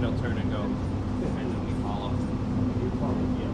they'll turn and go, and then we follow. Yeah.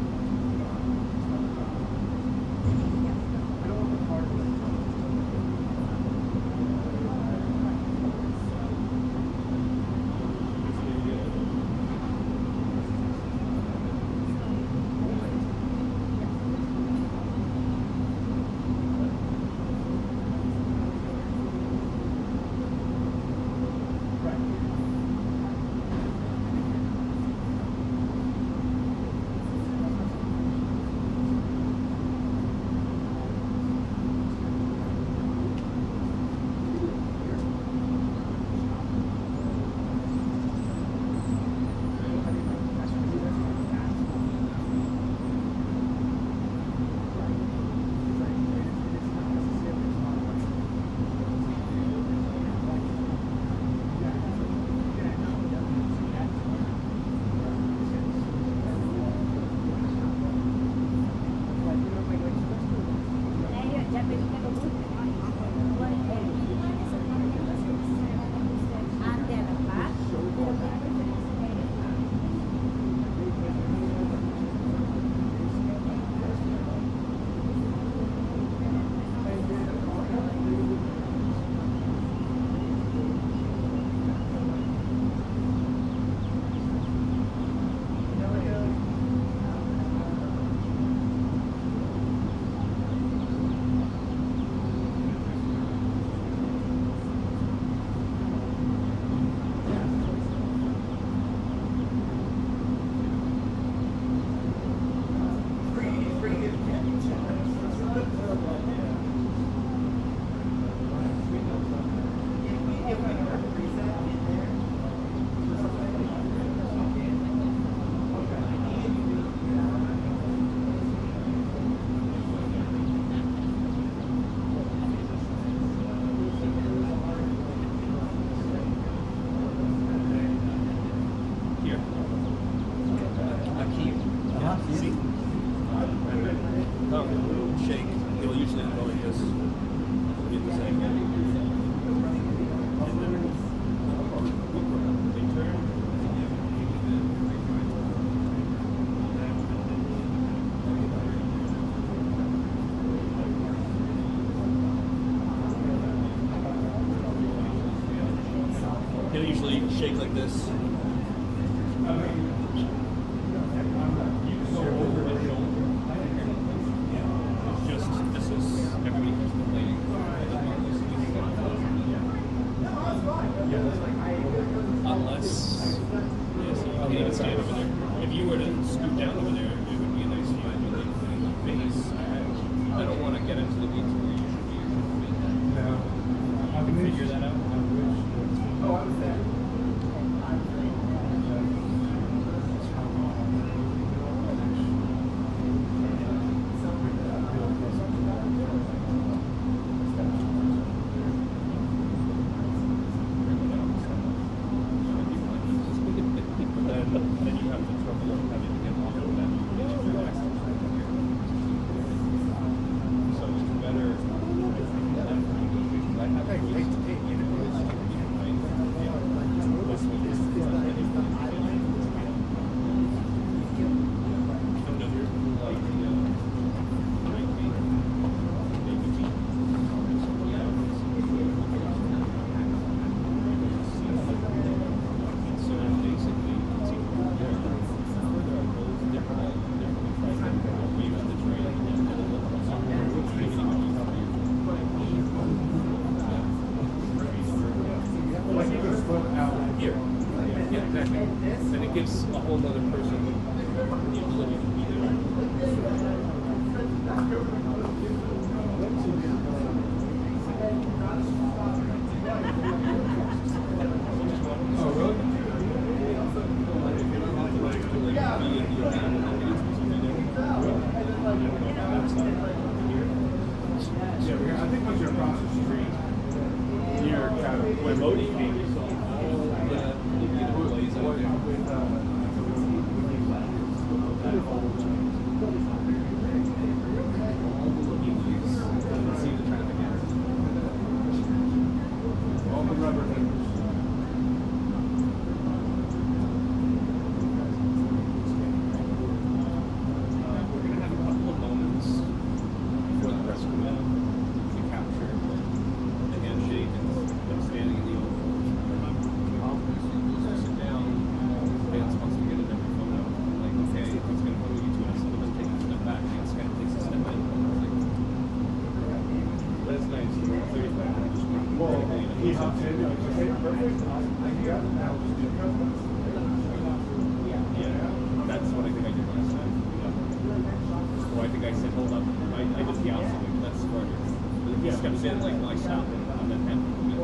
He'll usually shake like this. Just, this is everybody who's complaining. Unless, yes, you can't even stand over there. If you were to scoot down over there, it would be a nice view of the face. I don't want to get into the weeds where you should be. No. I can figure that out. Oh, I was there. he hops in and he's like, hey, perfect. I got it now. Just do it. Yeah, that's what I think I did last time. So I think I said, hold up. I did the opposite, but that's smarter. But if he steps in, like, why stop it? And then have to go.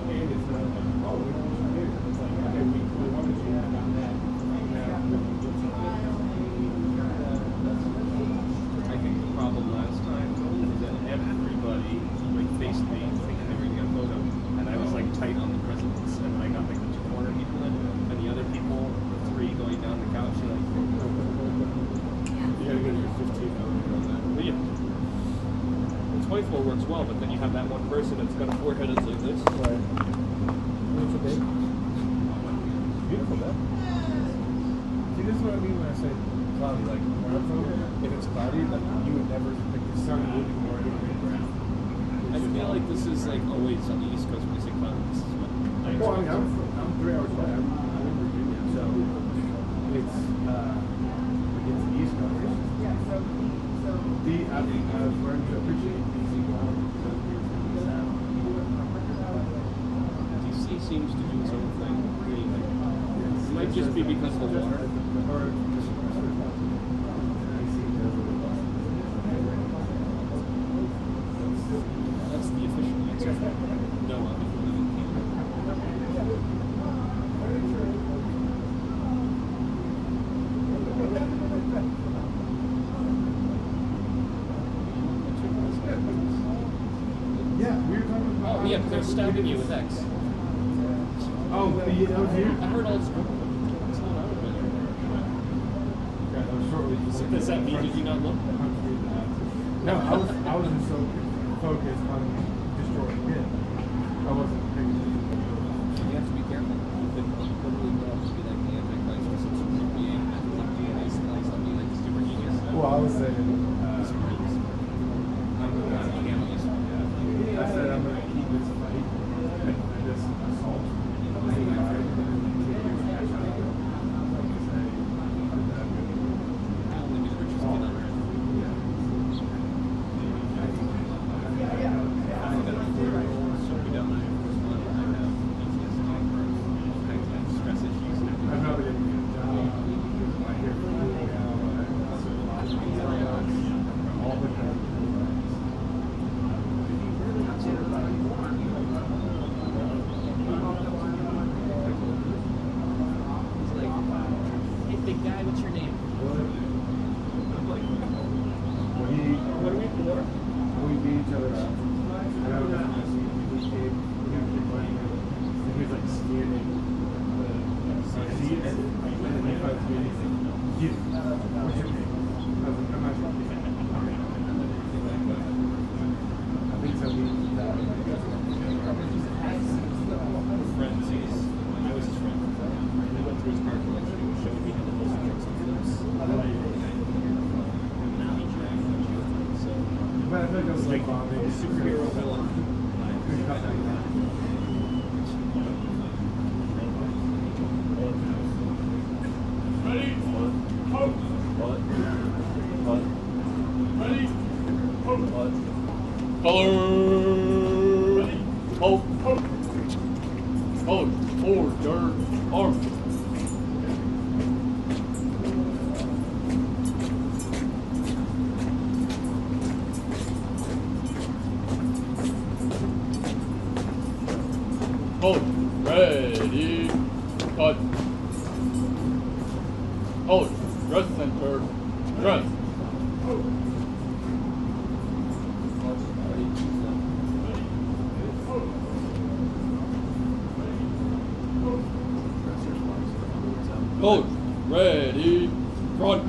I think the problem last time was that everybody like faced me thinking they were gonna get a photo, and I was like tight on the presidents, and I got like the 2 corner people in, and the other people, the 3 going down the couch, and like, You gotta go to your 15 on that. but yeah. The 24 works well, but then you have that one person that's got a forehead that's like this. Right. What's your big? Beautiful, man. See, this is what I mean when I say cloudy. Like, where I'm from, if it's cloudy, like, you would never, like, the sun would be more than the ground. I feel like this is like always on the East Coast when you say cloud. This is what I Well, I mean, expect. I'm 3 hours away. I'm in Virginia, so it's the East Coast. I've learned to appreciate DC cloud. DC seems to do its own thing. It might just be because of the water. Or just That's the official answer. No, I'm believing yeah, we were talking about. Oh, yeah, but they're stabbing you with X. Oh, that was you? I heard all this. It's not out of it. Yeah, that was shortly. Does that mean did you not look? No, I wasn't so focused on destroying him. I wasn't paying attention. You have to be careful. It literally will to be like the Antichrist or some sort of being that like DNA slice on me like super genius. Well, I was saying, Super genius. I'm going to be analyst. I said I'm going to keep this fight and this assault. Only be the richest kid on earth. Superhero villain. Ready? Hope. Ready? Hope. Color. Ready? Hope. Hope. Color. Forward. Dirt. Arm. Hold. Ready. Cut. Hold. Dress center. Dress. Hold. Ready. Front.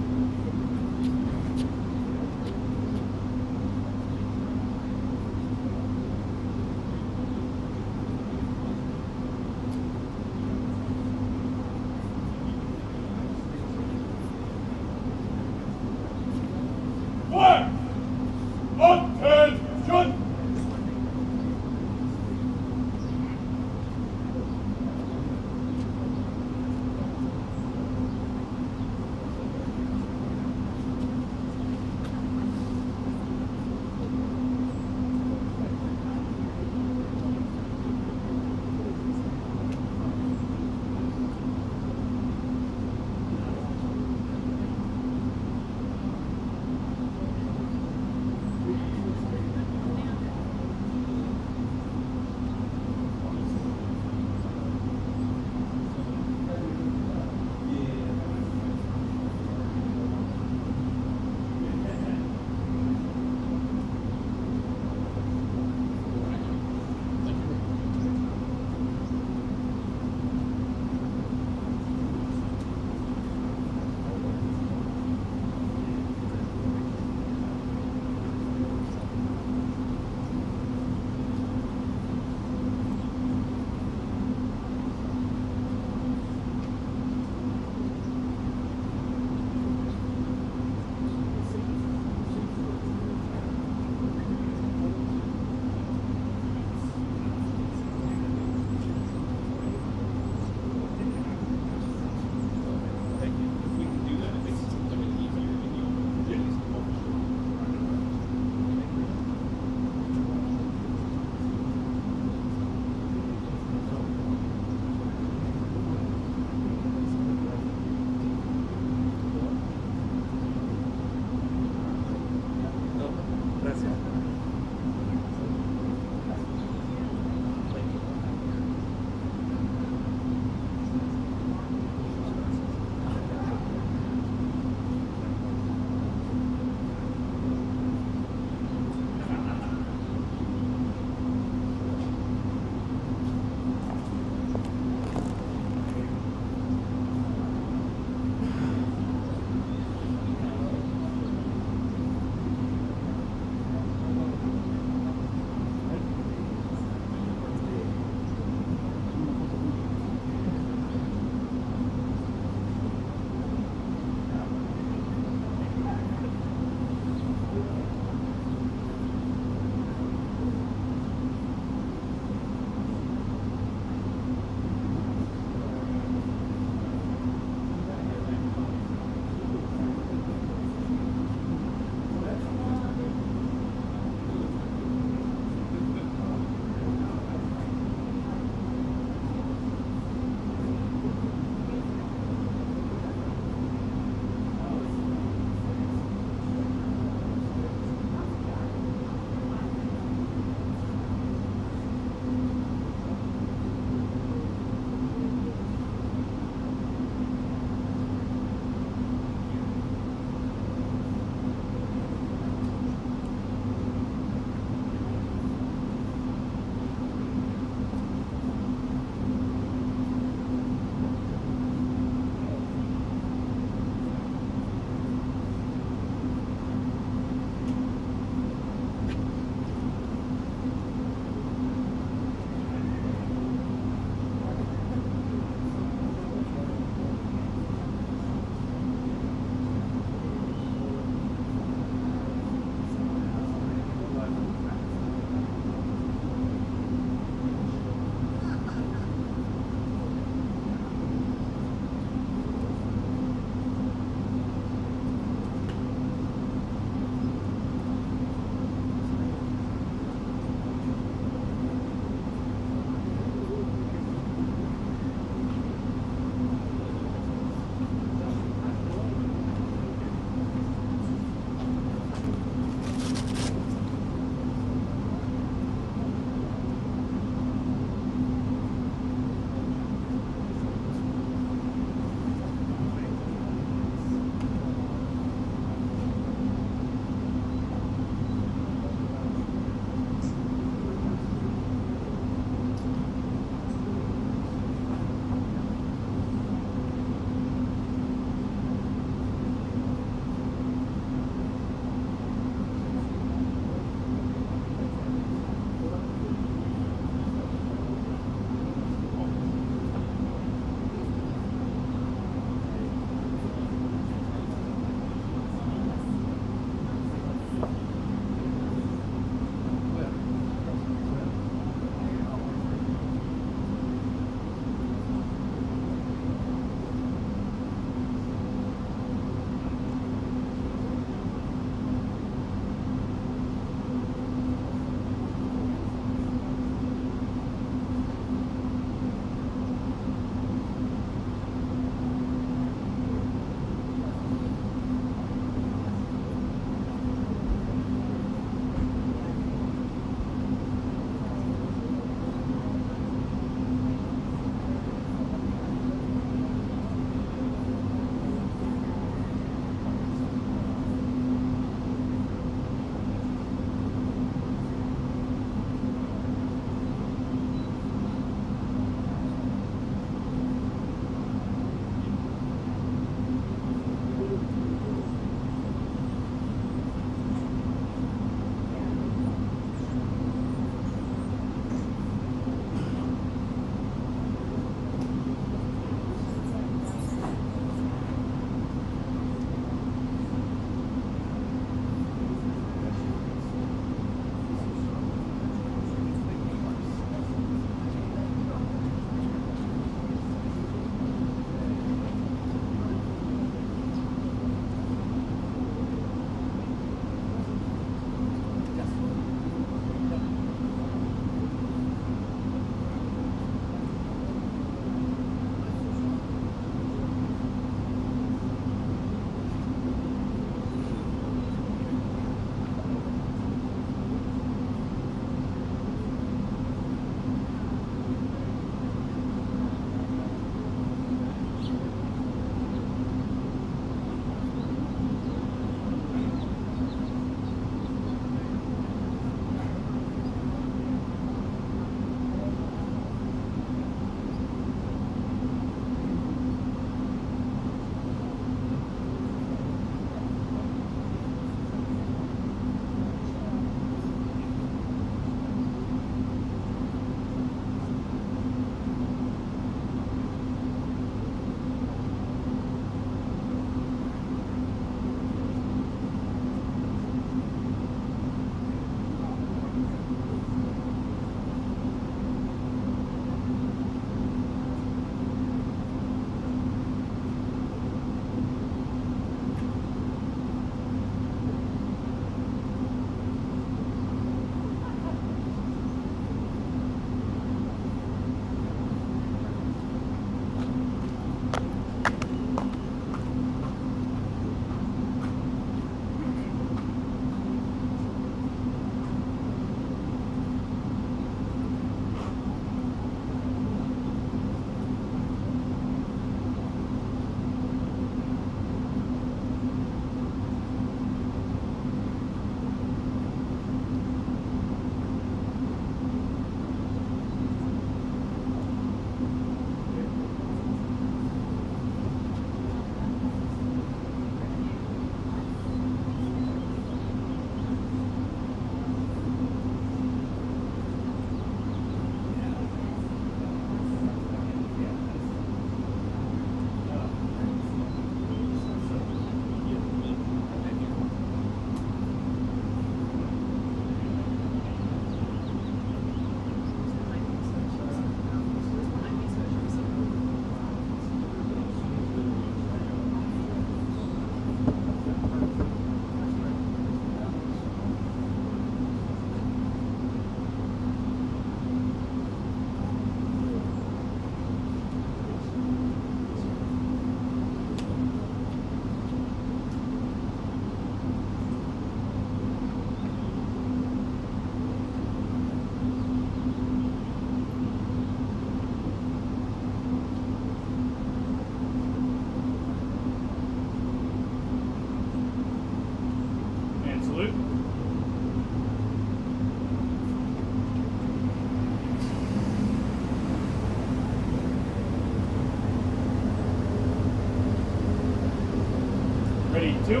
Ready, two.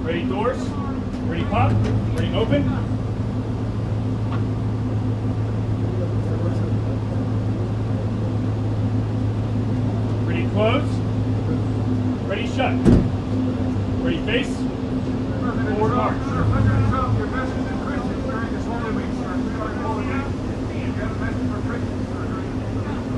Ready, doors. Ready, pop. Ready, open. Ready, close. Ready, shut. Ready, face. Forward march. Your message to Christians during this Holy Week, sir. We are Holy Week. You have a message for Christians, sir, during this Holy Week.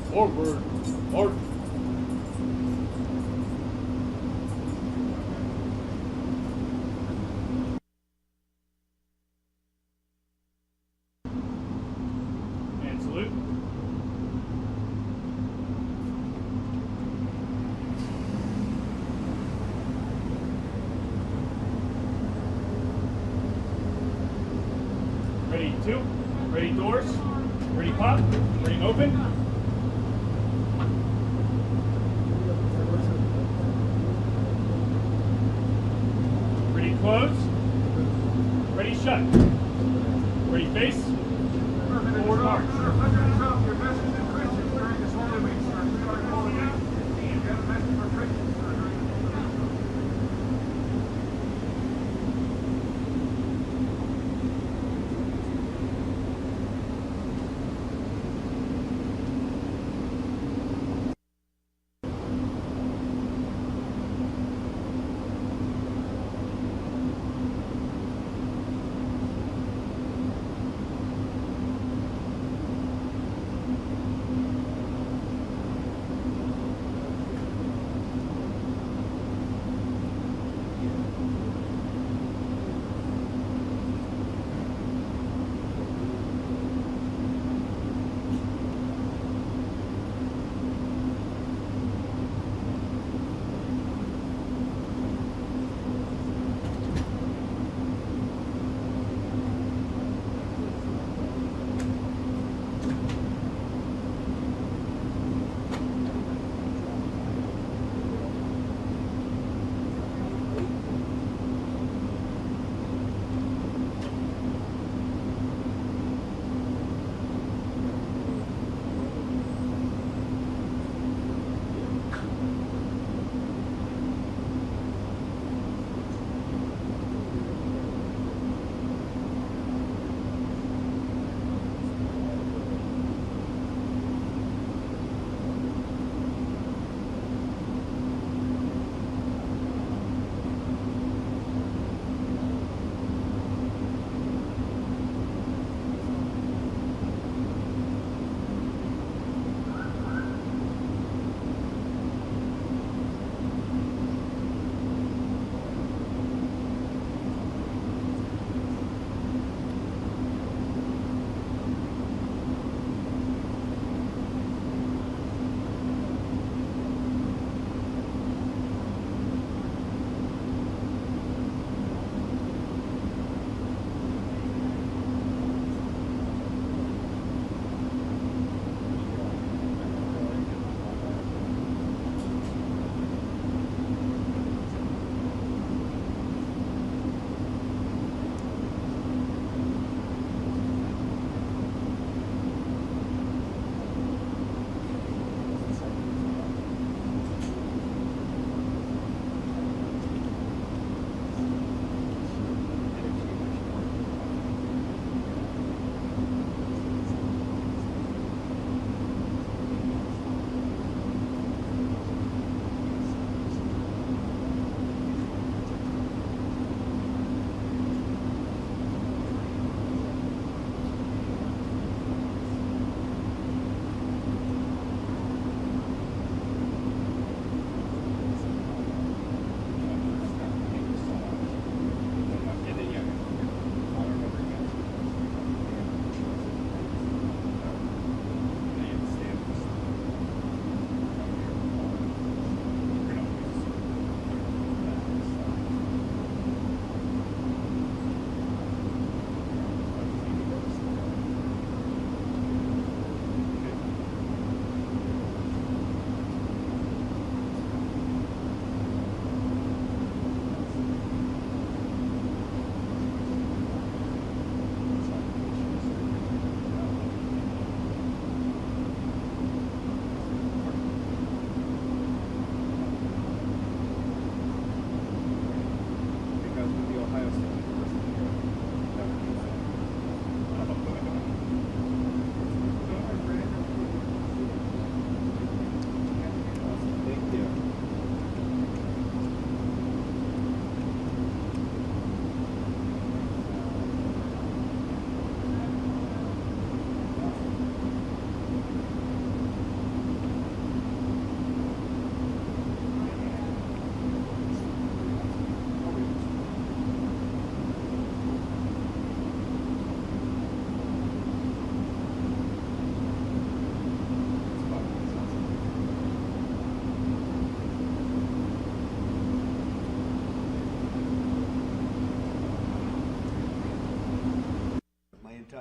Forward, march. And salute. Ready, two. Ready, doors. Ready, pop. Ready, open. Ready, close. Ready, shut. Ready, face. Forward march. Your message to Christians during this Holy Week, sir. We are Holy Week. You have a message for Christians, sir, during this Holy Week.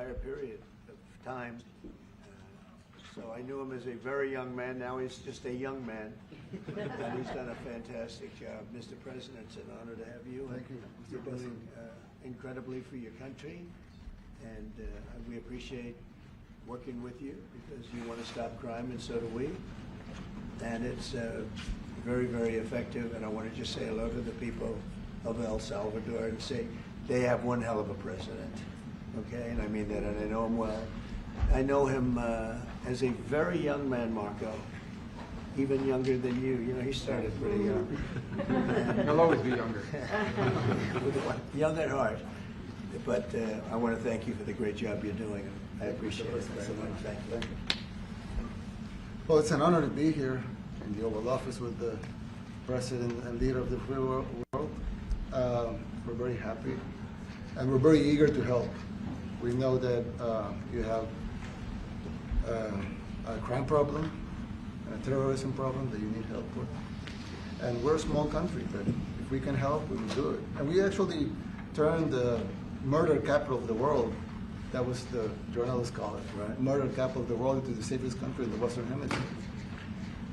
entire period of time. So I knew him as a very young man. Now he's just a young man. And he's done a fantastic job. Mr. President, it's an honor to have you. Thank you. You're doing incredibly for your country. And we appreciate working with you because you want to stop crime, and so do we. And it's very, very effective. And I want to just say hello to the people of El Salvador and say they have one hell of a president. Okay? And I mean that, and I know him well. I know him as a very young man, Marco, even younger than you. You know, he started pretty young. He'll always be younger. Young at heart. But I want to thank you for the great job you're doing. I appreciate it very much. Thank you. Well, it's an honor to be here in the Oval Office with the President and leader of the free world. We're very happy, and we're very eager to help. We know that you have a crime problem and a terrorism problem that you need help with. And we're a small country, but if we can help, we will do it. And we actually turned the murder capital of the world, that was the journalists call it, right? Murder capital of the world, into the safest country in the Western Hemisphere.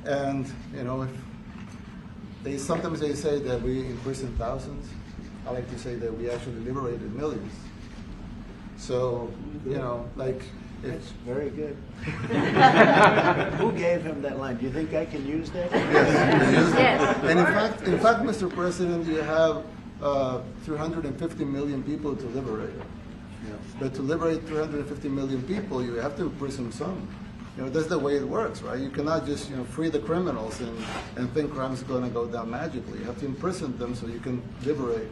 And, you know, if sometimes they say that we imprisoned thousands. I like to say that we actually liberated millions. So, you know, like, it's very good. Who gave him that line? Do you think I can use that? Yes. And in fact, Mr. President, you have 350 million people to liberate. Yes. But to liberate 350 million people, you have to imprison some. You know, that's the way it works, right? You cannot just, you know, free the criminals and think crime's going to go down magically. You have to imprison them so you can liberate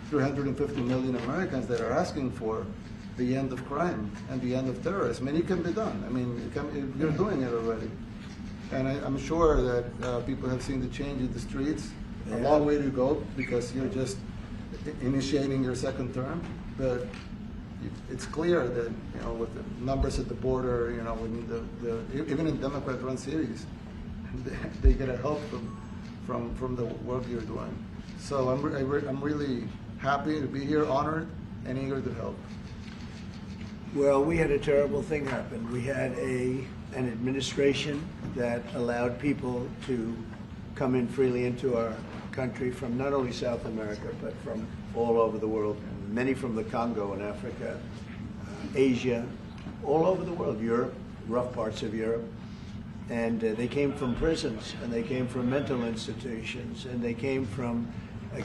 350 million Americans that are asking for the end of crime and the end of terrorism. And it can be done. I mean, you're doing it already. And I'm sure that people have seen the change in the streets. A long way to go because you're just initiating your second term. But it's clear that, you know, with the numbers at the border, you know, when even in Democrat-run cities, they get a help from the work you're doing. So I'm really happy to be here, honored, and eager to help. Well, we had a terrible thing happen. We had an administration that allowed people to come in freely into our country from not only South America, but from all over the world, many from the Congo in Africa, Asia, all over the world, Europe, rough parts of Europe. And they came from prisons, and they came from mental institutions, and they came from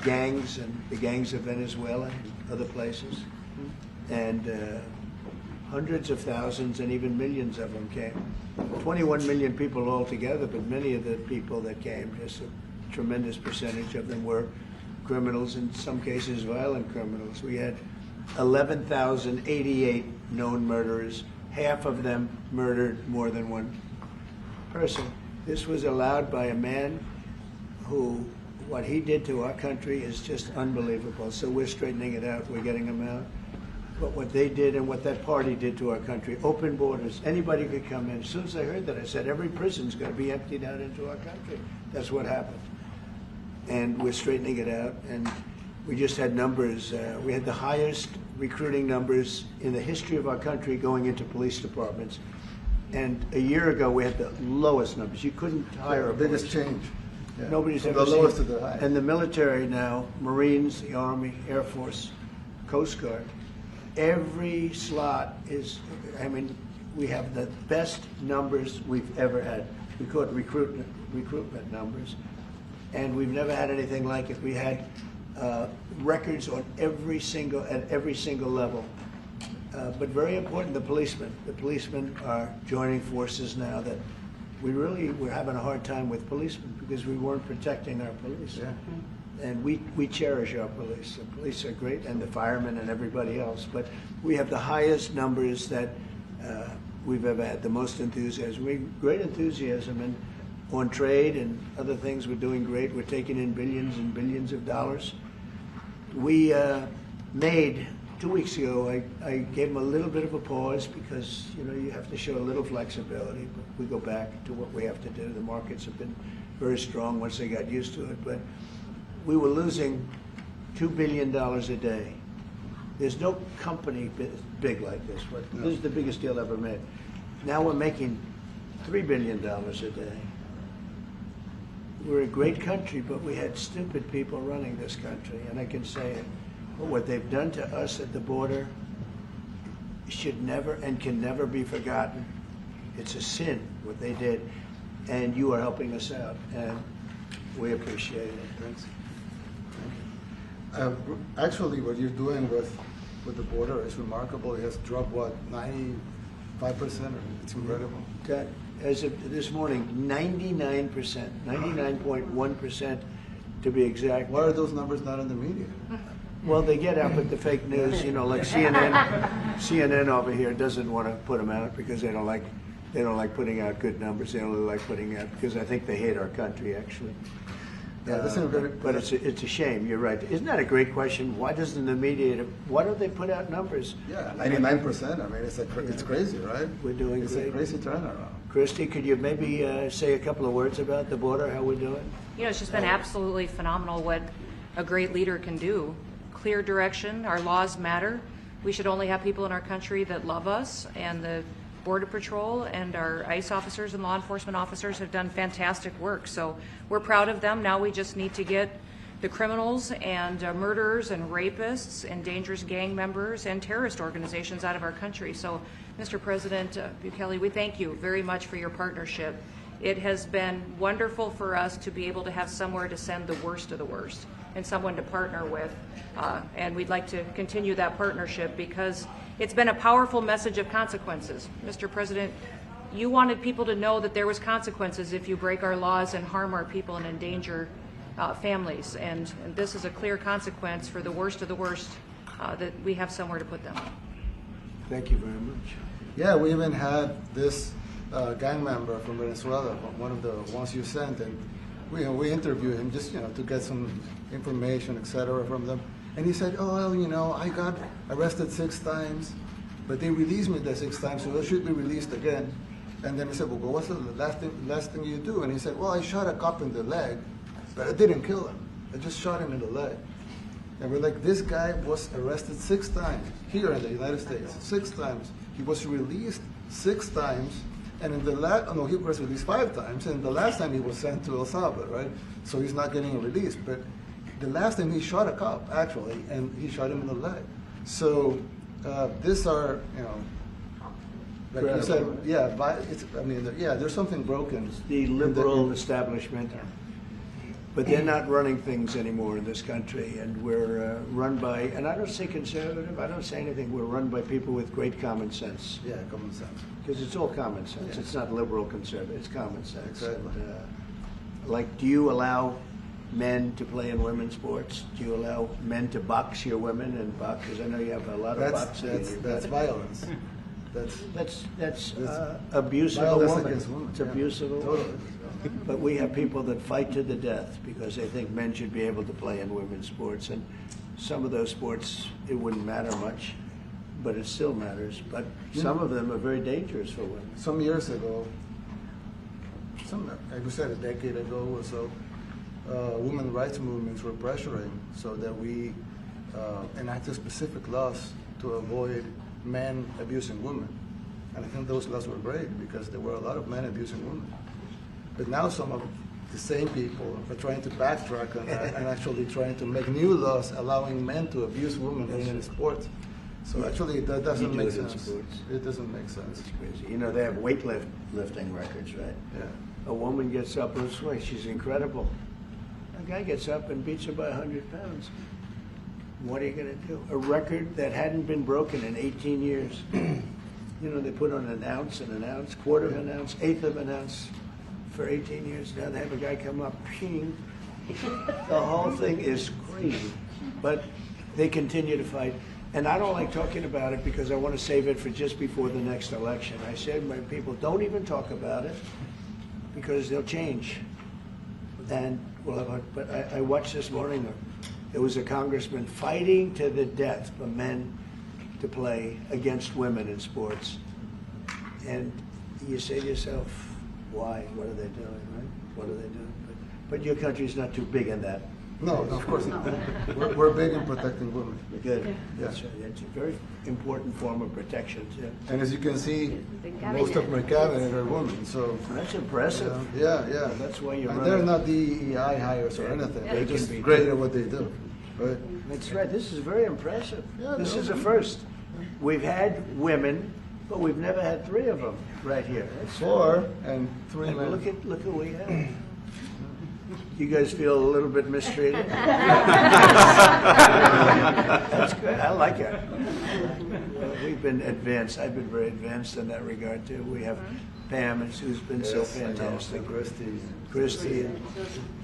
gangs, and the gangs of Venezuela and other places. And hundreds of thousands and even millions of them came. 21 million people altogether, but many of the people that came, just a tremendous percentage of them were criminals, in some cases violent criminals. We had 11,088 known murderers. Half of them murdered more than one person. This was allowed by a man who, what he did to our country is just unbelievable. So we're straightening it out, we're getting them out. But what they did and what that party did to our country, open borders, anybody could come in. As soon as I heard that, I said, every prison's going to be emptied out into our country. That's what happened. And we're straightening it out. And we just had numbers. We had the highest recruiting numbers in the history of our country going into police departments. And a year ago, we had the lowest numbers. You couldn't hire a biggest change. Yeah. Nobody's From ever the seen lowest to the highest. And the military now, Marines, the Army, Air Force, Coast Guard, every slot is, I mean, we have the best numbers we've ever had. We call it recruitment numbers. And we've never had anything like it. We had records on at every single level. But very important, the policemen. The policemen are joining forces now that we're having a hard time with policemen because we weren't protecting our police. Yeah. And we cherish our police. The police are great, and the firemen and everybody else. But we have the highest numbers that we've ever had, the most enthusiasm. Great enthusiasm, and on trade and other things, we're doing great. We're taking in billions and billions of dollars. We made, 2 weeks ago, I gave them a little bit of a pause because, you know, you have to show a little flexibility. But we go back to what we have to do. The markets have been very strong once they got used to it. But we were losing $2 billion a day. There's no company big like this. This is the biggest deal ever made. Now we're making $3 billion a day. We're a great country, but we had stupid people running this country, and I can say it. But what they've done to us at the border should never and can never be forgotten. It's a sin, what they did, and you are helping us out, and we appreciate it. Thanks. Actually, what you're doing with the border is remarkable. It has dropped, what, 95%? It's incredible. As of this morning, 99%, 99.1% to be exact. Why are those numbers not in the media? Well, they get out with the fake news, you know, like CNN over here doesn't want to put them out because they don't like putting out good numbers. They only like putting out because I think they hate our country, actually. Yeah, but it's a shame. You're right. Isn't that a great question? Why doesn't the media? Why don't they put out numbers? Yeah, 99%. I mean, it's crazy, right? We're doing it's great. A crazy turnaround. Christy, could you maybe say a couple of words about the border? How we're doing? You know, it's just been absolutely phenomenal what a great leader can do. Clear direction. Our laws matter. We should only have people in our country that love us, and the Border Patrol and our ICE officers and law enforcement officers have done fantastic work. So we're proud of them. Now we just need to get the criminals and murderers and rapists and dangerous gang members and terrorist organizations out of our country. So, Mr. President Bukele, we thank you very much for your partnership. It has been wonderful for us to be able to have somewhere to send the worst of the worst and someone to partner with. And we'd like to continue that partnership because it's been a powerful message of consequences. Mr. President, you wanted people to know that there was consequences if you break our laws and harm our people and endanger families. And this is a clear consequence for the worst of the worst that we have somewhere to put them. Thank you very much. Yeah, we even had this gang member from Venezuela, one of the ones you sent, and we interviewed him just to get some information, etc., from them. And he said, "Oh, well, I got arrested 6 times, but they released me the 6 times, so I should be released again." And then he said, "Well, what's the last thing you do?" And he said, "Well, I shot a cop in the leg, but I didn't kill him. I just shot him in the leg." And we're like, this guy was arrested 6 times here in the United States, 6 times. He was released 6 times, and in the he was released 5 times, and the last time he was sent to El Salvador, right? So he's not getting released. But the last time he shot a cop, actually, and he shot him in the leg. So these are, like you said, there's something broken. It's the liberal establishment. But they're not running things anymore in this country, and we're run by, and I don't say conservative, I don't say anything, we're run by people with great common sense. Yeah, common sense. Because it's all common sense. Yeah. It's not liberal conservative, it's common sense. Exactly. And, do you allow men to play in women's sports? Do you allow men to box your women and box? Because I know you have a lot of boxing. That's violence. That's abuse of a violence woman. against women. It's abuse of a woman. Totally. But we have people that fight to the death because they think men should be able to play in women's sports. And some of those sports, it wouldn't matter much, but it still matters. But some of them are very dangerous for women. Some years ago, like we said, a decade ago or so, women rights movements were pressuring so that we enacted specific laws to avoid men abusing women. And I think those laws were great because there were a lot of men abusing women. But now some of the same people are trying to backtrack on that and actually trying to make new laws allowing men to abuse women in sports. So actually that doesn't make sense. It doesn't make sense. It's crazy. They have weightlifting records, right? Yeah. A woman gets up this way, she's incredible. A guy gets up and beats her by 100 pounds. What are you going to do? A record that hadn't been broken in 18 years. They put on an ounce, quarter of an ounce, eighth of an ounce. For 18 years now, they have a guy come up, ping. The whole thing is crazy. But they continue to fight. And I don't like talking about it because I want to save it for just before the next election. I said to my people, don't even talk about it because they'll change. And but I watched this morning, there was a congressman fighting to the death for men to play against women in sports. And you say to yourself, why? What are they doing, right? What are they doing? But your country's not too big in that. No, of course not. We're big in protecting women. Good. Yeah. That's right. It's a very important form of protection, too. And as you can see, most of my cabinet are women, so. That's impressive. Yeah. That's why you're And running. they're not DEI hires or anything. They They're can just be great too. at what they do, right? That's right. This is very impressive. Yeah, This no. is a first. We've had women, but we've never had 3 of them right here. That's 4 and 3 And men. look who we have. You guys feel a little bit mistreated? That's good. I like it. We've been advanced. I've been very advanced in that regard too. We have Pam, who's been so Yes, I know. fantastic. Christy.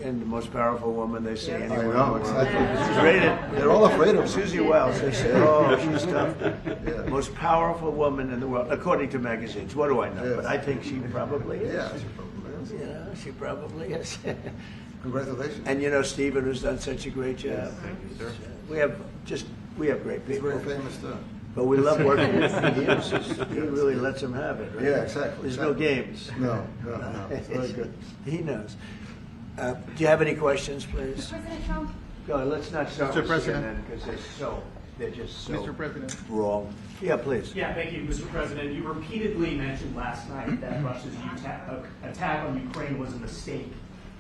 And the most powerful woman they see I anywhere. know, exactly. She's rated. They're all afraid of her. Susie Wells. They say, oh, she's tough. Yeah. Most powerful woman in the world, according to magazines. What do I know? Yes. But I think she probably is. Yeah, she probably is. You know, she probably is. Congratulations. And you know, Stephen, who's done such a great job. We have great He's people. very famous too. But we love working with him. He really lets them have it, right? Yeah, exactly. There's no games. No. It's very good. He knows. Do you have any questions, please? President Trump? Go on, let's not start Mr. with President. CNN because they're just so Mr. President. wrong. Yeah, please. Yeah, thank you, Mr. President. You repeatedly mentioned last night that Russia's attack on Ukraine was a mistake.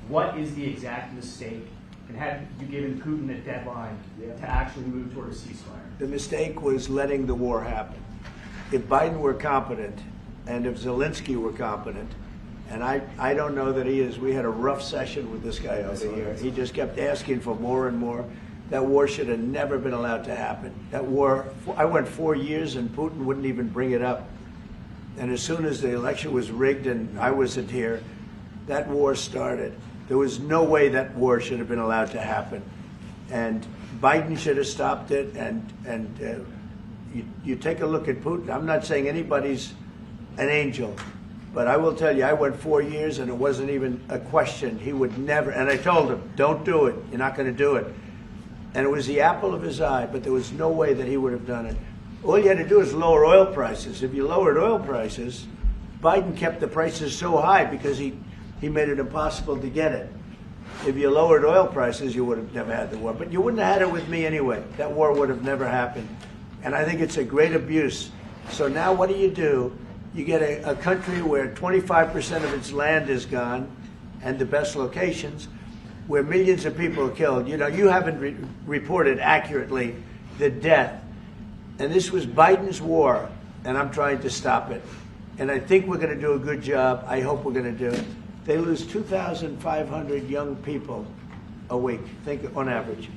What is the exact mistake? And have you given Putin a deadline to actually move toward a ceasefire? The mistake was letting the war happen. If Biden were competent, and if Zelensky were competent, and I don't know that he is. We had a rough session with this guy over here. He just kept asking for more and more. That war should have never been allowed to happen. That war, I went 4 years and Putin wouldn't even bring it up. And as soon as the election was rigged and I wasn't here, that war started. There was no way that war should have been allowed to happen. And Biden should have stopped it. And you take a look at Putin. I'm not saying anybody's an angel. But I will tell you, I went 4 years and it wasn't even a question. He would never, and I told him, don't do it. You're not going to do it. And it was the apple of his eye, but there was no way that he would have done it. All you had to do is lower oil prices. If you lowered oil prices, Biden kept the prices so high because he made it impossible to get it. If you lowered oil prices, you would have never had the war. But you wouldn't have had it with me anyway. That war would have never happened. And I think it's a great abuse. So now what do? You get a country where 25% of its land is gone, and the best locations, where millions of people are killed. You know, you haven't reported accurately the death. And this was Biden's war, and I'm trying to stop it. And I think we're going to do a good job. I hope we're going to do it. They lose 2,500 young people a week, think on average.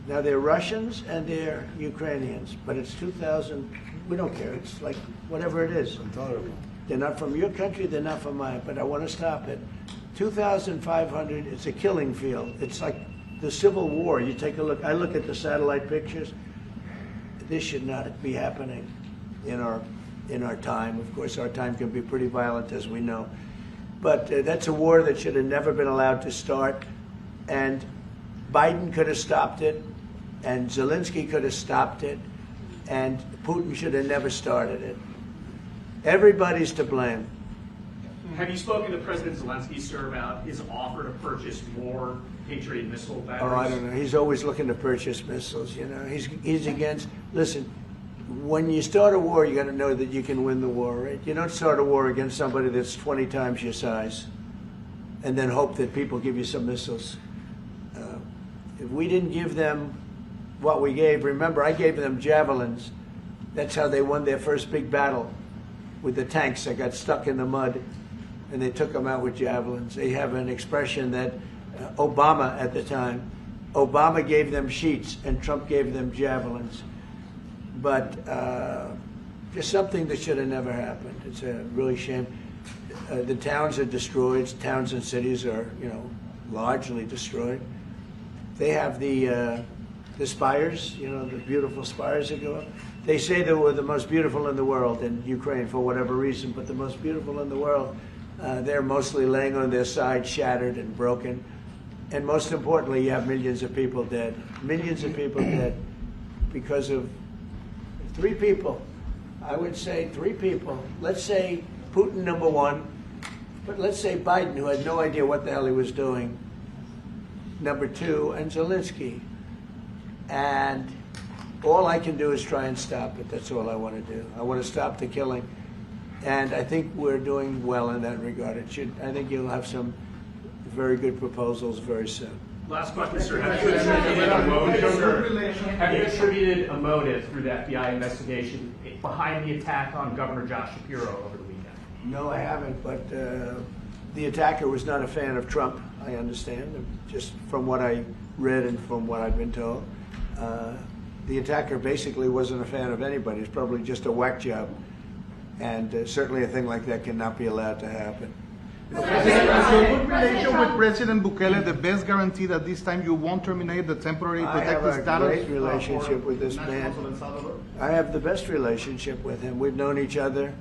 Now they're Russians and they're Ukrainians, but it's 2,000. We don't care. It's like whatever it is. Intolerable. They're not from your country. They're not from mine. But I want to stop it. 2,500. It's a killing field. It's like the Civil War. You take a look. I look at the satellite pictures. This should not be happening in our time. Of course, our time can be pretty violent, as we know. But that's a war that should have never been allowed to start. And Biden could have stopped it, and Zelensky could have stopped it, and Putin should have never started it. Everybody's to blame. Have you spoken to President Zelensky, sir, about his offer to purchase more Patriot missile batteries? Oh, I don't know. He's always looking to purchase missiles. You know, he's against. Listen, when you start a war, you got to know that you can win the war. Right? You don't start a war against somebody that's 20 times your size, and then hope that people give you some missiles. If we didn't give them what we gave, remember, I gave them javelins. That's how they won their first big battle with the tanks that got stuck in the mud, and they took them out with javelins. They have an expression that Obama at the time, Obama gave them sheets and Trump gave them javelins. But just something that should have never happened. It's a really shame. The towns are destroyed. Towns and cities are, largely destroyed. They have the spires, the beautiful spires that go up. They say they were the most beautiful in the world in Ukraine for whatever reason, but the most beautiful in the world, they're mostly laying on their side, shattered and broken. And most importantly, you have millions of people dead. Millions of people dead because of 3 people. I would say 3 people. Let's say Putin, number 1, but let's say Biden, who had no idea what the hell he was doing. number 2, and Zelensky. And all I can do is try and stop it. That's all I want to do. I want to stop the killing. And I think we're doing well in that regard. I think you'll have some very good proposals very soon. Last question, sir. Have you attributed a motive through the FBI investigation behind the attack on Governor Josh Shapiro over the weekend? No, I haven't, but the attacker was not a fan of Trump, I understand, just from what I read and from what I've been told. The attacker basically wasn't a fan of anybody. It's probably just a whack job. And certainly a thing like that cannot be allowed to happen. Is your good relation with President Bukele the best guarantee that this time you won't terminate the temporary protected status? I have a great relationship with this man. I have the best relationship with him. We've known each other.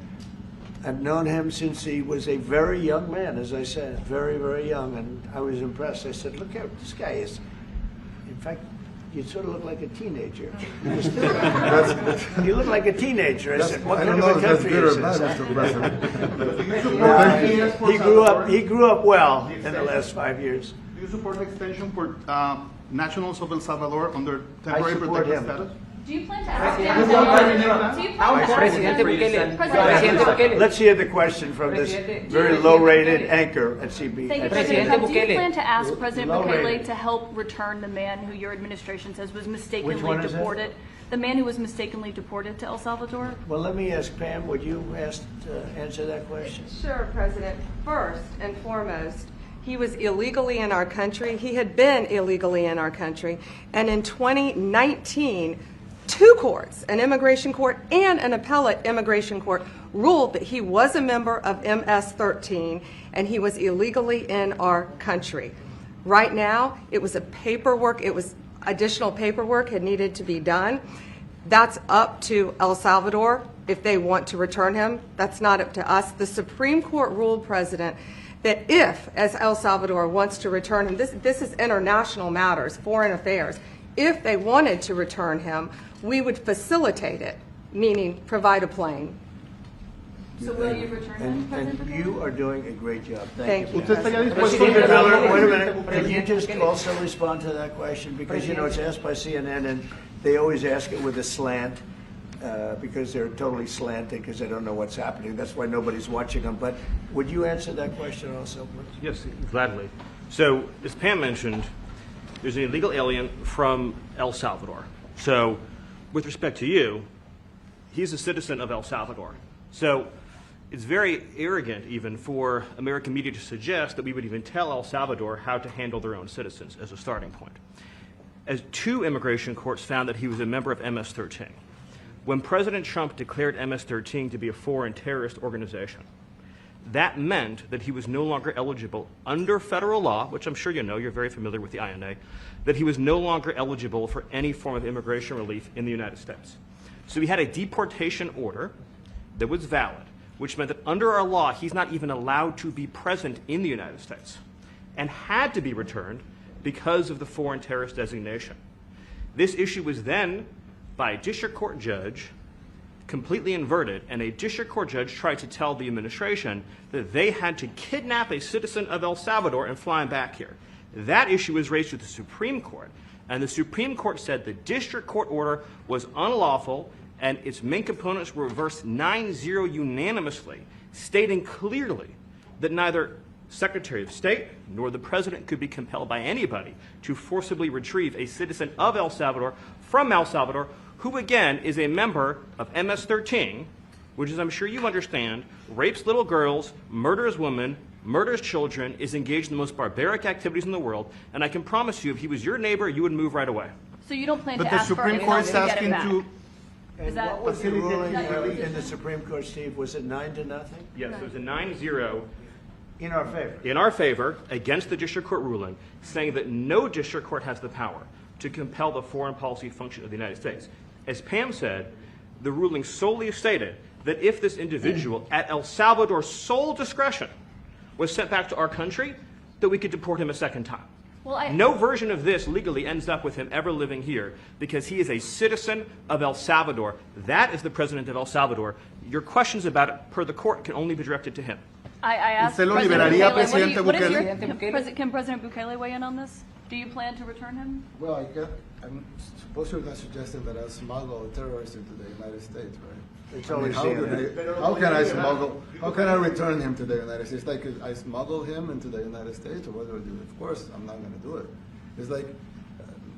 I've known him since he was a very young man, as I said, very, very young, and I was impressed. I said, look at this guy is, in fact, you sort of look like a teenager. You look like a teenager. I said, what kind of a country is this? He grew up well in the last 5 years. Do you support the extension for nationals of El Salvador under temporary protected status? Do you plan to ask Presidente Bukele. Let's hear the question from this very low-rated anchor at CB. Thank you, President. Do you plan to ask President Bukele to help return the man who your administration says was mistakenly deported? The man who was mistakenly deported to El Salvador? Well, let me ask Pam, would you answer that question? Sure, President. First and foremost, he was illegally in our country. He had been illegally in our country. And in 2019, 2 courts, an immigration court and an appellate immigration court, ruled that he was a member of MS-13 and he was illegally in our country. Right now, it was additional paperwork had needed to be done. That's up to El Salvador if they want to return him. That's not up to us. The Supreme Court ruled, President, that if, as El Salvador wants to return him, this is international matters, foreign affairs, if they wanted to return him, we would facilitate it, meaning provide a plane. So will you return him, President Bukele? You are doing a great job. Thank you. Wait a minute. Can you just also respond to that question? Because, it's asked by CNN, and they always ask it with a slant, because they're totally slanted because they don't know what's happening. That's why nobody's watching them. But would you answer that question also, please? Yes, gladly. So, as Pam mentioned, there's an illegal alien from El Salvador. So, with respect to you, he's a citizen of El Salvador. So, it's very arrogant even for American media to suggest that we would even tell El Salvador how to handle their own citizens as a starting point. As 2 immigration courts found that he was a member of MS-13. When President Trump declared MS-13 to be a foreign terrorist organization, that meant that he was no longer eligible under federal law, which I'm sure you know, you're very familiar with the INA, that he was no longer eligible for any form of immigration relief in the United States. So he had a deportation order that was valid, which meant that under our law, he's not even allowed to be present in the United States and had to be returned because of the foreign terrorist designation. This issue was then, by a district court judge, completely inverted, and a district court judge tried to tell the administration that they had to kidnap a citizen of El Salvador and fly him back here. That issue was raised to the Supreme Court, and the Supreme Court said the district court order was unlawful, and its main components were reversed 9-0 unanimously, stating clearly that neither Secretary of State nor the President could be compelled by anybody to forcibly retrieve a citizen of El Salvador from El Salvador, who again is a member of MS-13, which, as I'm sure you understand, rapes little girls, murders women, murders children, is engaged in the most barbaric activities in the world, and I can promise you, if he was your neighbor, you would move right away. So you don't plan but to ask for Supreme Court is asking to. And what was the ruling in the Supreme Court, Steve? Was it 9-0? Yes, it was a 9-0 in our favor. In our favor, against the district court ruling, saying that no district court has the power to compel the foreign policy function of the United States. As Pam said, the ruling solely stated that if this individual, at El Salvador's sole discretion, was sent back to our country, that we could deport him a second time. Well, no version of this legally ends up with him ever living here because he is a citizen of El Salvador. That is the president of El Salvador. Your questions about it, per the court, can only be directed to him. I asked ¿Usted lo President liberaría, Bukele, what is your, Presidente can President Bukele weigh in on this? Do you plan to return him? Well, I'm supposed to not suggesting that I smuggle terrorists into the United States, right? It's I mean, always how can I smuggle? How can I return him to the United States? Like I smuggle him into the United States, or what do I do? Of course, I'm not going to do it. It's like,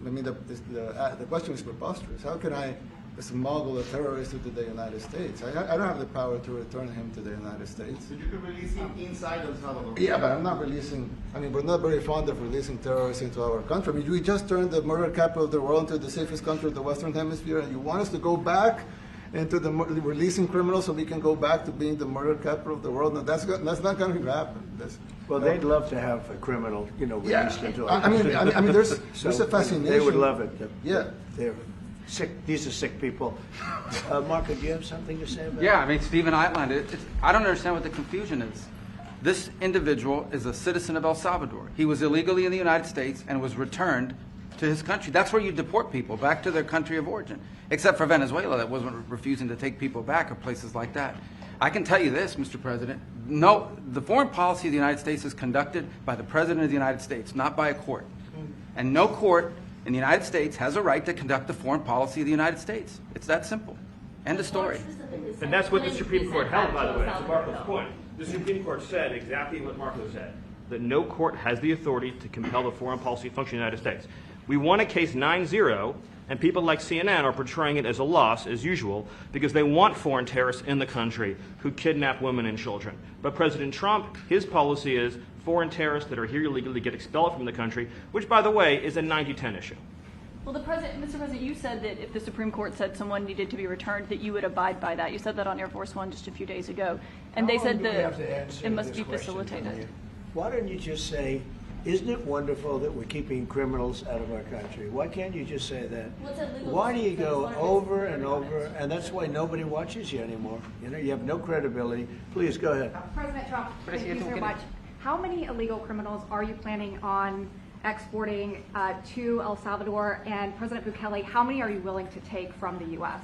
I mean, the question is preposterous. How can I smuggle a terrorist into the United States? I don't have the power to return him to the United States. So you could release him inside El Salvador. Yeah, but I'm not releasing. I mean, we're not very fond of releasing terrorists into our country. I mean, we just turned the murder capital of the world into the safest country of the Western Hemisphere, and you want us to go back into the releasing criminals so we can go back to being the murder capital of the world? No, that's not going to happen. Well, they'd love to have a criminal, released into our country. I mean, there's a fascination. They would love it. Yeah. They're sick. These are sick people. Marco, do you have something to say about Yeah, I mean, Stephen outlined it. I don't understand what the confusion is. This individual is a citizen of El Salvador. He was illegally in the United States and was returned to his country. That's where you deport people, back to their country of origin. Except for Venezuela, that wasn't refusing to take people back, or places like that. I can tell you this, Mr. President. No, the foreign policy of the United States is conducted by the President of the United States, not by a court. And no court in the United States has a right to conduct the foreign policy of the United States. It's that simple. End of story. And that's what the Supreme Court held, by the way. That's Marco's point. The Supreme Court said exactly what Marco said, that no court has the authority to compel the foreign policy function of the United States. We won a case 9-0, and people like CNN are portraying it as a loss, as usual, because they want foreign terrorists in the country who kidnap women and children. But President Trump, his policy is foreign terrorists that are here illegally get expelled from the country, which, by the way, is a 90-10 issue. Well, Mr. President, you said that if the Supreme Court said someone needed to be returned, that you would abide by that. You said that on Air Force One just a few days ago. And they said that it must be facilitated. Why don't you just say, isn't it wonderful that we're keeping criminals out of our country? Why can't you just say that? Why do you go over and over? And that's why nobody watches you anymore. You have no credibility. Please, go ahead. President Trump, thank you so much. How many illegal criminals are you planning on exporting to El Salvador? And President Bukele, how many are you willing to take from the U.S.?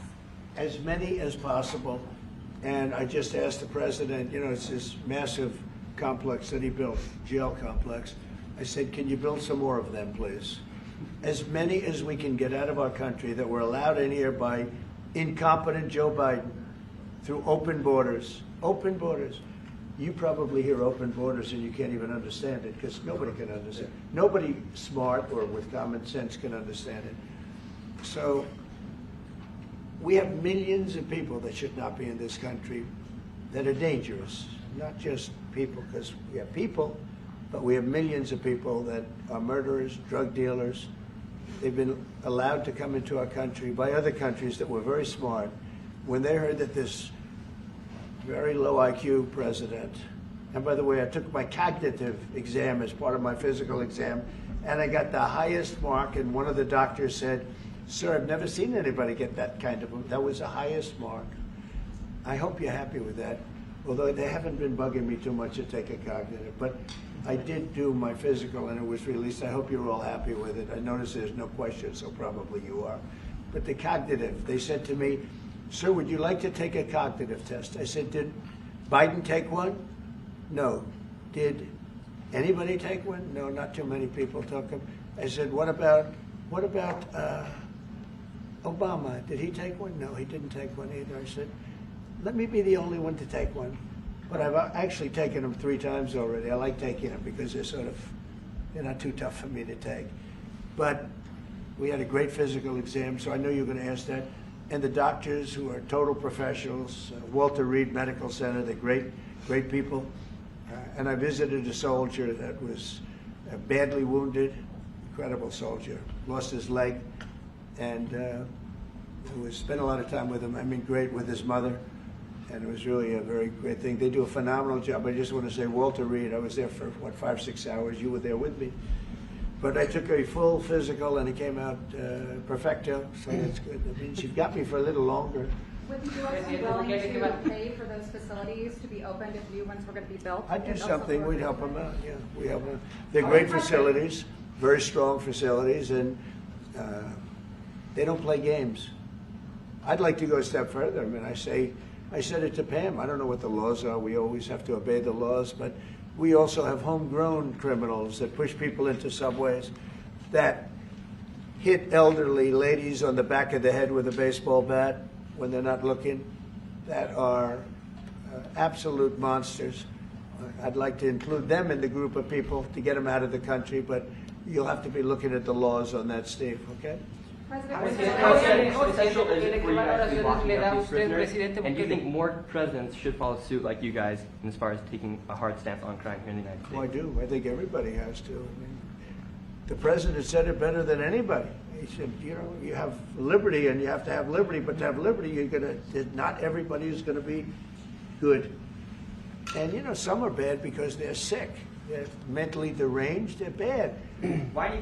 As many as possible. And I just asked the president, it's this massive complex that he built, jail complex. I said, can you build some more of them, please? As many as we can get out of our country that were allowed in here by incompetent Joe Biden through open borders. Open borders. You probably hear open borders and you can't even understand it because nobody can understand. Nobody smart or with common sense can understand it. So we have millions of people that should not be in this country that are dangerous. Not just people, because we have people, but we have millions of people that are murderers, drug dealers. They've been allowed to come into our country by other countries that were very smart. When they heard that this very low IQ president, and by the way, I took my cognitive exam as part of my physical exam, and I got the highest mark, and one of the doctors said, sir, I've never seen anybody get that kind of, that was the highest mark. I hope you're happy with that. Although they haven't been bugging me too much to take a cognitive, but I did do my physical and it was released. I hope you're all happy with it. I noticed there's no question, so probably you are. But the cognitive, they said to me, sir, would you like to take a cognitive test? I said, did Biden take one? No. Did anybody take one? No, not too many people took them. I said, what about Obama? Did he take one? No, he didn't take one either. I said, let me be the only one to take one. But I've actually taken them 3 times already. I like taking them because they're not too tough for me to take. But we had a great physical exam, so I know you're going to ask that. And the doctors who are total professionals, Walter Reed Medical Center, they're great people. And I visited a soldier that was badly wounded, incredible soldier, lost his leg, and spent a lot of time with him. I mean, great with his mother. And it was really a very great thing. They do a phenomenal job. I just want to say, Walter Reed, I was there for, 5-6 hours. You were there with me. But I took a full physical, and it came out perfecto, so that's good. That means you've got me for a little longer. Would the U.S. be willing to pay for those facilities to be opened if new ones were going to be built? I'd do something. We'd help them out, yeah. We help them. They're great facilities. very strong facilities, and they don't play games. I'd like to go a step further. I mean, I said it to Pam. I don't know what the laws are. We always have to obey the laws, but we also have homegrown criminals that push people into subways, that hit elderly ladies on the back of the head with a baseball bat when they're not looking, that are absolute monsters. I'd like to include them in the group of people to get them out of the country, but you'll have to be looking at the laws on that, Steve, okay? And do you think more presidents should follow suit like you guys as far as taking a hard stance on crime here in the United States? Well, I do. I think everybody has to. I mean, the president said it better than anybody. He said, you know, you have liberty and you have to have liberty, but to have liberty, not everybody is going to be good. And, you know, some are bad because they're sick. They're mentally deranged. They're bad.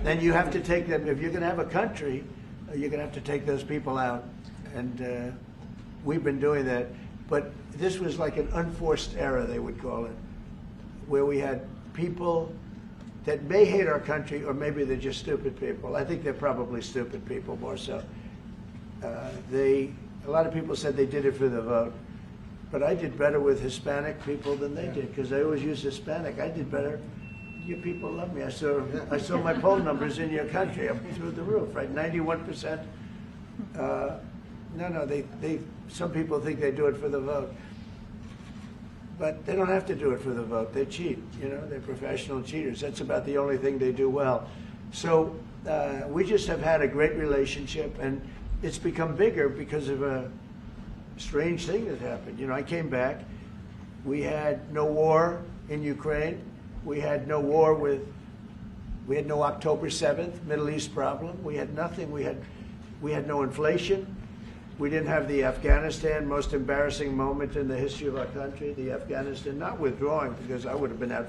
And you have to take them. If you're going to have a country, you're going to have to take those people out. And we've been doing that. But this was like an unforced error, they would call it, where we had people that may hate our country, or maybe they're just stupid people. I think they're probably stupid people more so. A lot of people said they did it for the vote. But I did better with Hispanic people than they did, because they always use Hispanic. I did better. You people love me. I saw my poll numbers in your country up through the roof, right? 91%. Some people think they do it for the vote. But they don't have to do it for the vote. They cheat, you know, they're professional cheaters. That's about the only thing they do well. So we just have had a great relationship, and it's become bigger because of a strange thing that happened. You know, I came back. We had no war in Ukraine. We had no war we had no October 7th Middle East problem. We had nothing. We had no inflation. We didn't have the Afghanistan most embarrassing moment in the history of our country. The Afghanistan, not withdrawing, because I would have been out.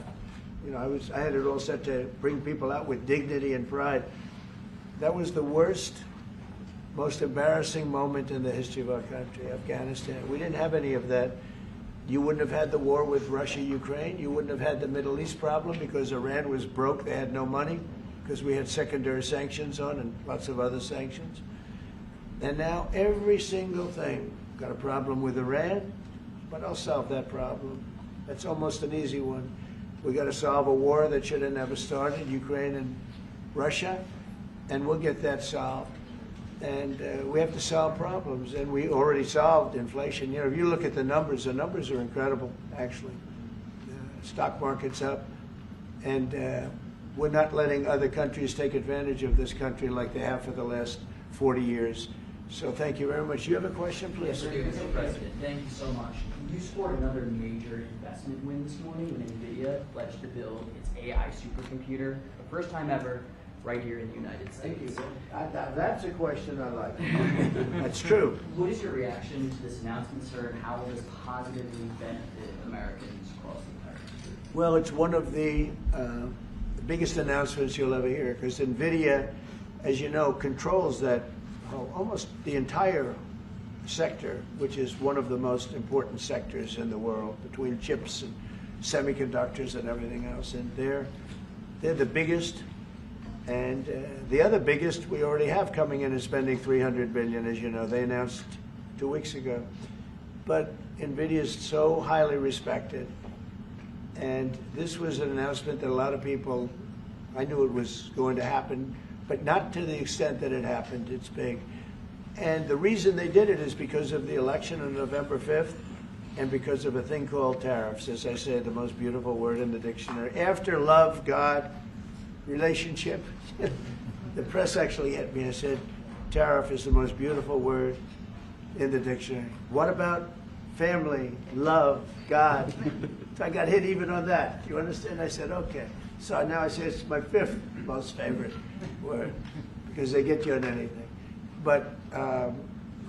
You know, I had it all set to bring people out with dignity and pride. That was the worst, most embarrassing moment in the history of our country, Afghanistan. We didn't have any of that. You wouldn't have had the war with Russia, Ukraine. You wouldn't have had the Middle East problem because Iran was broke. They had no money because we had secondary sanctions on and lots of other sanctions. And now every single thing, got a problem with Iran, but I'll solve that problem. That's almost an easy one. We got to solve a war that should have never started, Ukraine and Russia, and we'll get that solved. And we have to solve problems, and we already solved inflation. You know, if you look at the numbers are incredible, actually. The stock market's up, and we're not letting other countries take advantage of this country like they have for the last 40 years. So thank you very much. You have a question, please? Yes, Mr. President, thank you so much. You scored another major investment win this morning when NVIDIA pledged to build its AI supercomputer, the first time ever, right here in the United States. That's a question I like. That's true. What is your reaction to this announcement, sir, and how will this positively benefit Americans across the entire country? Well, it's one of the biggest announcements you'll ever hear, because NVIDIA, as you know, controls that almost the entire sector, which is one of the most important sectors in the world, between chips and semiconductors and everything else. And they're the biggest. And the other biggest we already have coming in is spending $300 billion, as you know. They announced 2 weeks ago. But NVIDIA is so highly respected. And this was an announcement that a lot of people, I knew it was going to happen, but not to the extent that it happened. It's big. And the reason they did it is because of the election on November 5th and because of a thing called tariffs. As I say, the most beautiful word in the dictionary. After love, God, relationship. The press actually hit me and said, tariff is the most beautiful word in the dictionary. What about family, love, God? So I got hit even on that. You understand? I said, okay. So now I say it's my 5th most favorite word, because they get you on anything. But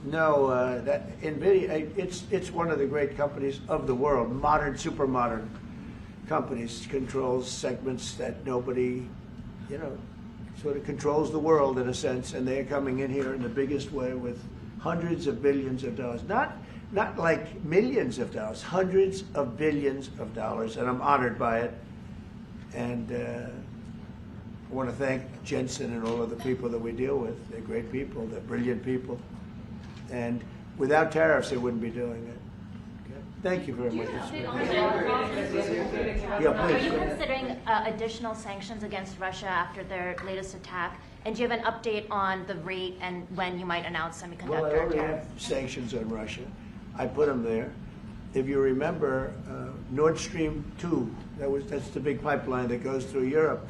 no, that NVIDIA, it's one of the great companies of the world, modern, super modern companies, controls segments that nobody, you know, sort of controls the world in a sense, and they're coming in here in the biggest way with hundreds of billions of dollars. Not like millions of dollars, hundreds of billions of dollars, and I'm honored by it. And I want to thank Jensen and all of the people that we deal with. They're great people. They're brilliant people. And without tariffs, they wouldn't be doing it. Okay? Thank you very much. Yeah, Are please. you considering additional sanctions against Russia after their latest attack? And do you have an update on the rate and when you might announce semiconductor Well, I already tariffs? have sanctions on Russia. I put them there. If you remember, Nord Stream 2, that's the big pipeline that goes through Europe.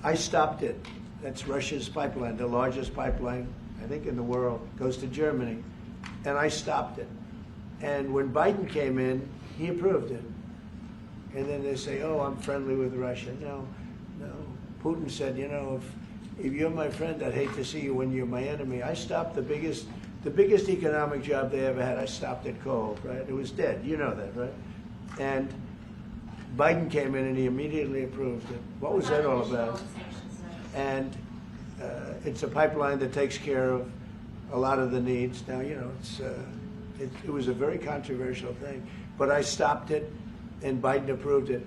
I stopped it. That's Russia's pipeline, the largest pipeline, I think, in the world. Goes to Germany. And I stopped it. And when Biden came in, he approved it. And then they say, oh, I'm friendly with Russia. No. Putin said, you know, if you're my friend, I'd hate to see you when you're my enemy. I stopped the biggest economic job they ever had. I stopped it cold, right? It was dead. You know that, right? And Biden came in and he immediately approved it. What was that all about? And it's a pipeline that takes care of a lot of the needs. Now, you know, it was a very controversial thing, but I stopped it, and Biden approved it.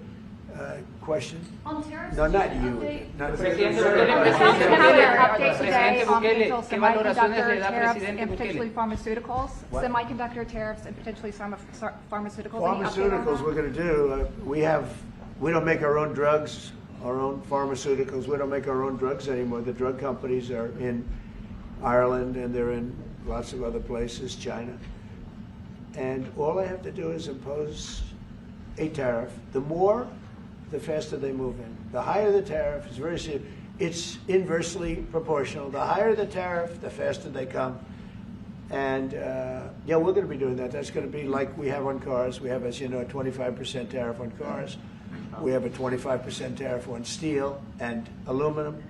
Question? On tariffs, no, not you. Presidente today on potential semiconductor tariffs and potentially pharmaceuticals. What? Semiconductor tariffs and potentially pharmaceuticals. Pharmaceuticals we're going to do. We don't make our own drugs, our own pharmaceuticals. We don't make our own drugs anymore. The drug companies are in Ireland and they're in lots of other places, China. And all I have to do is impose a tariff. The more, the faster they move in. The higher the tariff, is very simple. It's inversely proportional. The higher the tariff, the faster they come. And yeah, we're going to be doing that. That's going to be like we have on cars. We have, as you know, a 25% tariff on cars. We have a 25% tariff on steel and aluminum.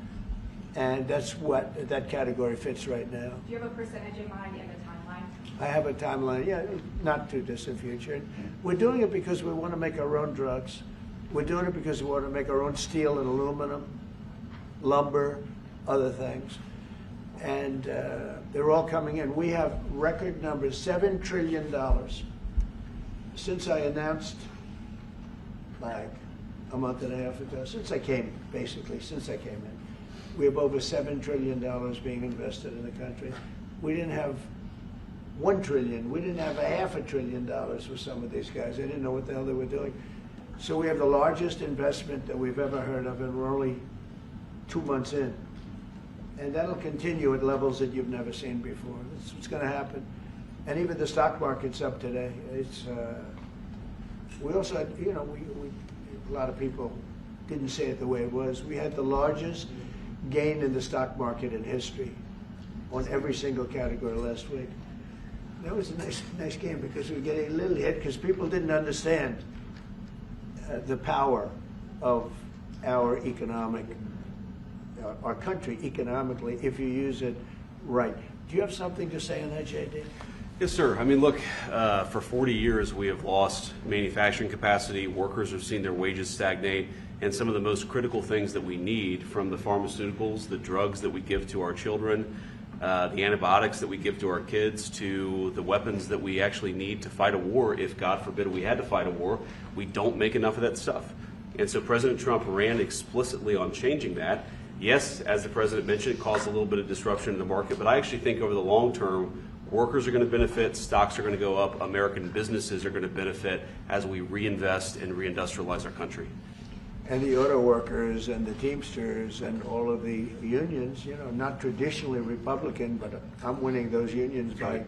And that's what that category fits right now. Do you have a percentage in mind and a timeline? I have a timeline, yeah, not too distant future. We're doing it because we want to make our own drugs. We're doing it because we want to make our own steel and aluminum, lumber, other things. And they're all coming in. We have record numbers, $7 trillion. Since I announced, like a month and a half ago, since I came in, we have over $7 trillion being invested in the country. We didn't have $1 trillion. We didn't have $500 billion for some of these guys. They didn't know what the hell they were doing. So we have the largest investment that we've ever heard of, and we're only 2 months in. And that'll continue at levels that you've never seen before. That's what's going to happen. And even the stock market's up today. We also had, you know, a lot of people didn't say it the way it was. We had the largest gain in the stock market in history on every single category last week. That was a nice game because we were getting a little hit because people didn't understand the power of our country economically if you use it right. Do you have something to say on that, JD? Yes, sir. I mean, look, for 40 years we have lost manufacturing capacity. Workers have seen their wages stagnate. And some of the most critical things that we need, from the pharmaceuticals, the drugs that we give to our children, the antibiotics that we give to our kids, to the weapons that we actually need to fight a war, if God forbid we had to fight a war, we don't make enough of that stuff. And so President Trump ran explicitly on changing that. Yes, as the President mentioned, it caused a little bit of disruption in the market, but I actually think over the long term, workers are going to benefit, stocks are going to go up, American businesses are going to benefit as we reinvest and reindustrialize our country. And the auto workers and the Teamsters and all of the unions, you know, not traditionally Republican, but I'm winning those unions by,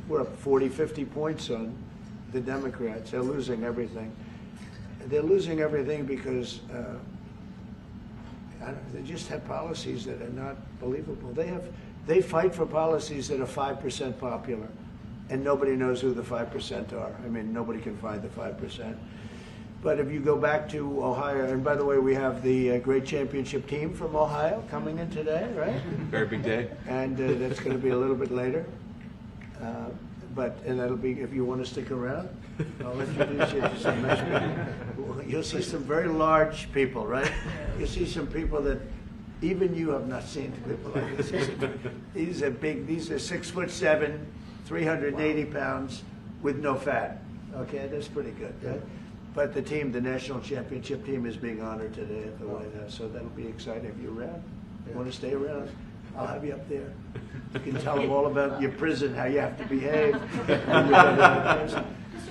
we're up 40, 50 points on the Democrats. They're losing everything. They're losing everything because they just have policies that are not believable. They fight for policies that are 5% popular, and nobody knows who the 5% are. I mean, nobody can find the 5%. But if you go back to Ohio, and by the way, we have the great championship team from Ohio coming in today, right? Very big day. And that's going to be a little bit later. And that'll be, if you want to stick around, I'll introduce you to some nice people. You'll see some very large people, right? You'll see some people that even you have not seen people like this. These are big, these are 6'7", 380 pounds with no fat. Okay, that's pretty good, right? But the team, the national championship team, is being honored today at the White House, so that'll be exciting. If you're around, you want to stay around, I'll have you up there. You can tell them all about your prison, how you have to behave.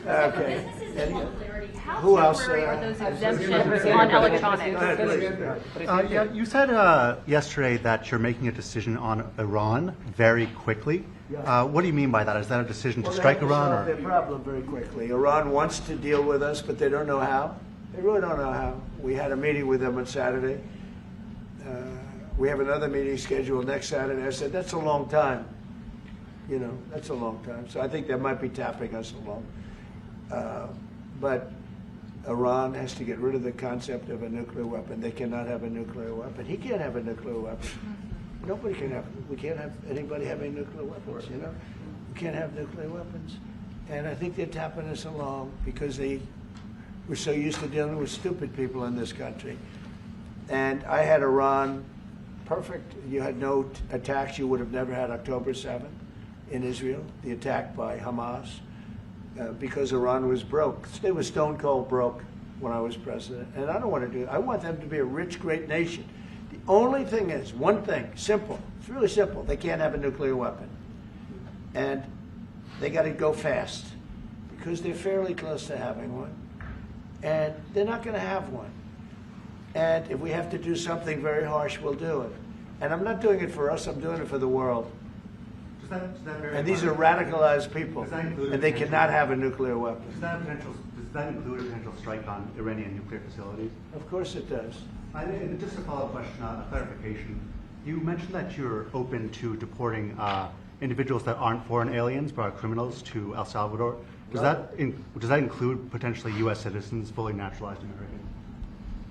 Okay. Who else? Are those exemptions on electronics? Yeah, you said yesterday that you're making a decision on Iran very quickly. What do you mean by that? Is that a decision to strike Iran? Or? Their problem very quickly. Iran wants to deal with us, but they don't know how. They really don't know how. We had a meeting with them on Saturday. We have another meeting scheduled next Saturday. I said, that's a long time. You know, that's a long time. So I think they might be tapping us along. But Iran has to get rid of the concept of a nuclear weapon. They cannot have a nuclear weapon. He can't have a nuclear weapon. Nobody can have. We can't have anybody having nuclear weapons. You know, we can't have nuclear weapons. And I think they're tapping us along because we're so used to dealing with stupid people in this country. And I had Iran perfect. You had no attacks. You would have never had October 7th in Israel, the attack by Hamas. Because Iran was broke. They were stone cold broke when I was president. And I don't want to do it. I want them to be a rich, great nation. The only thing is, one thing, simple. It's really simple. They can't have a nuclear weapon. And they got to go fast because they're fairly close to having one. And they're not going to have one. And if we have to do something very harsh, we'll do it. And I'm not doing it for us. I'm doing it for the world. And these are radicalized people, and they cannot have a nuclear weapon. Does that include a potential strike on Iranian nuclear facilities? Of course it does. And just a follow-up question, a clarification. You mentioned that you're open to deporting individuals that aren't foreign aliens but are criminals to El Salvador. Does that include potentially U.S. citizens, fully naturalized Americans?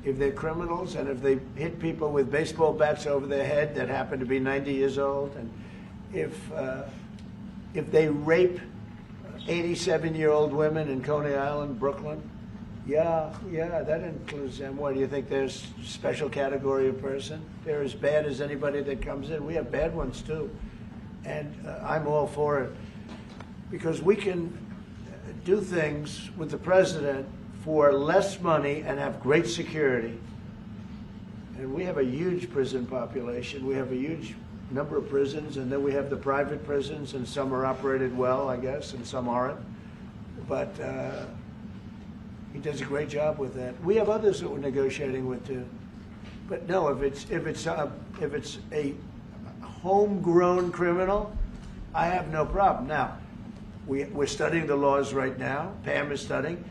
If they're criminals and if they hit people with baseball bats over their head that happen to be 90 years old, and if they rape 87-year-old women in Coney Island, Brooklyn, yeah, that includes them. What do you think? There's a special category of person? They're as bad as anybody that comes in. We have bad ones too, and I'm all for it because we can do things with the president for less money and have great security. And we have a huge prison population. We have a huge number of prisons, and then we have the private prisons, and some are operated well, I guess, and some aren't. But he does a great job with that. We have others that we're negotiating with too. But no, if it's a homegrown criminal, I have no problem. Now, we're studying the laws right now. Pam is studying.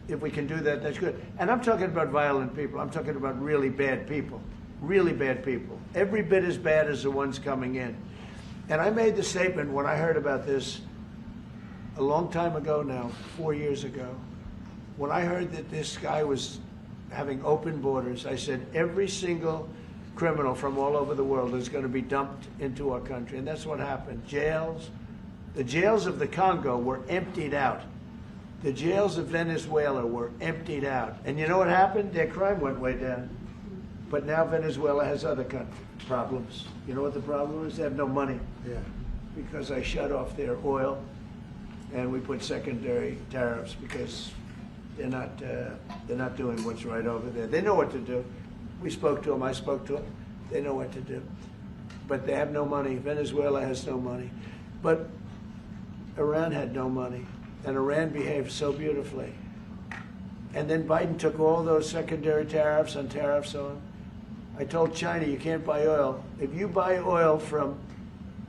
If we can do that, that's good. And I'm talking about violent people. I'm talking about really bad people. Really bad people. Every bit as bad as the ones coming in. And I made the statement when I heard about this a long time ago now, 4 years ago. When I heard that this guy was having open borders, I said every single criminal from all over the world is going to be dumped into our country. And that's what happened. Jails. The jails of the Congo were emptied out. The jails of Venezuela were emptied out. And you know what happened? Their crime went way down. But now Venezuela has other problems. You know what the problem is? They have no money. Yeah. Because I shut off their oil, and we put secondary tariffs because they're not doing what's right over there. They know what to do. We spoke to them. I spoke to them. They know what to do. But they have no money. Venezuela has no money. But Iran had no money. And Iran behaved so beautifully. And then Biden took all those secondary tariffs and tariffs on. I told China, you can't buy oil. If you buy oil from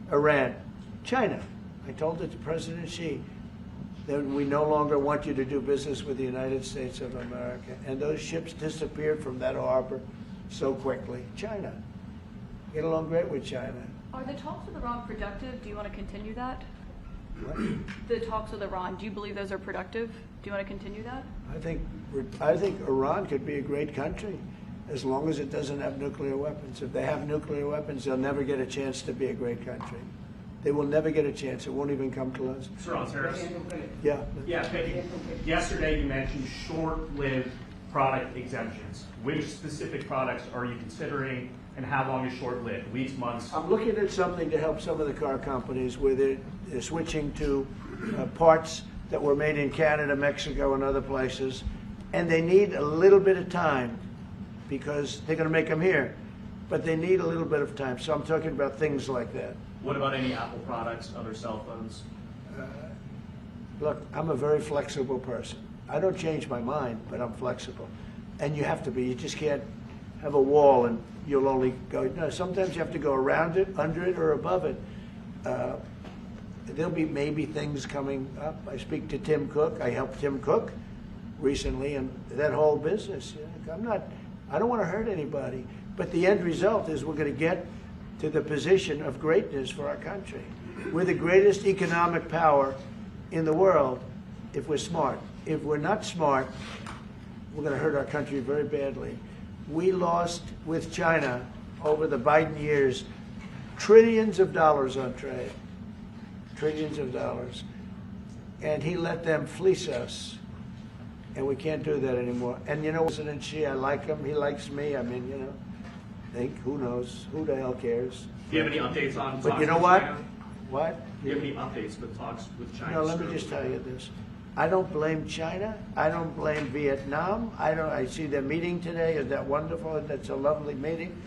Iran, China, I told it to President Xi, then we no longer want you to do business with the United States of America. And those ships disappeared from that harbor so quickly. China. Get along great with China. Are the talks with Iran productive? Do you want to continue that? What? The talks with Iran, do you believe those are productive? Do you want to continue that? I think Iran could be a great country as long as it doesn't have nuclear weapons. If they have nuclear weapons, they'll never get a chance to be a great country. They will never get a chance. It won't even come close. Sir, on tariffs? Yeah. Yeah, thank you. Yesterday you mentioned short-lived product exemptions. Which specific products are you considering, and how long is short-lived? Weeks, months? I'm looking at something to help some of the car companies where they're switching to parts that were made in Canada, Mexico, and other places. And they need a little bit of time because they're going to make them here. But they need a little bit of time. So I'm talking about things like that. What about any Apple products, other cell phones? Look, I'm a very flexible person. I don't change my mind, but I'm flexible. And you have to be. You just can't have a wall and you'll only go. No, sometimes you have to go around it, under it, or above it. There'll be maybe things coming up. I speak to Tim Cook. I helped Tim Cook recently, and that whole business. I don't want to hurt anybody. But the end result is we're going to get to the position of greatness for our country. We're the greatest economic power in the world if we're smart. If we're not smart, we're going to hurt our country very badly. We lost with China over the Biden years trillions of dollars on trade. Trillions of dollars. And he let them fleece us. And we can't do that anymore. And you know, President Xi, I like him. He likes me. I mean, you know. Who knows? Who the hell cares? Do you have any updates on But talks you know with what? China? What? Do you have any updates with talks with China? No, let me just tell you this. I don't blame China. I don't blame Vietnam. I see their meeting today. Is that wonderful? That's a lovely meeting.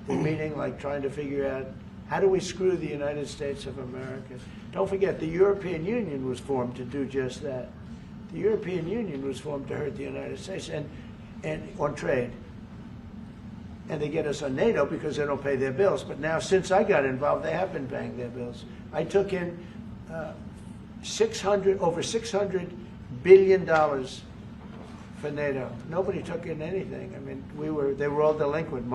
They're meeting, like trying to figure out how do we screw the United States of America. Don't forget, the European Union was formed to do just that. The European Union was formed to hurt the United States and on trade. And they get us on NATO because they don't pay their bills. But now, since I got involved, they have been paying their bills. I took in over $600 billion for NATO. Nobody took in anything. I mean, they were all delinquent.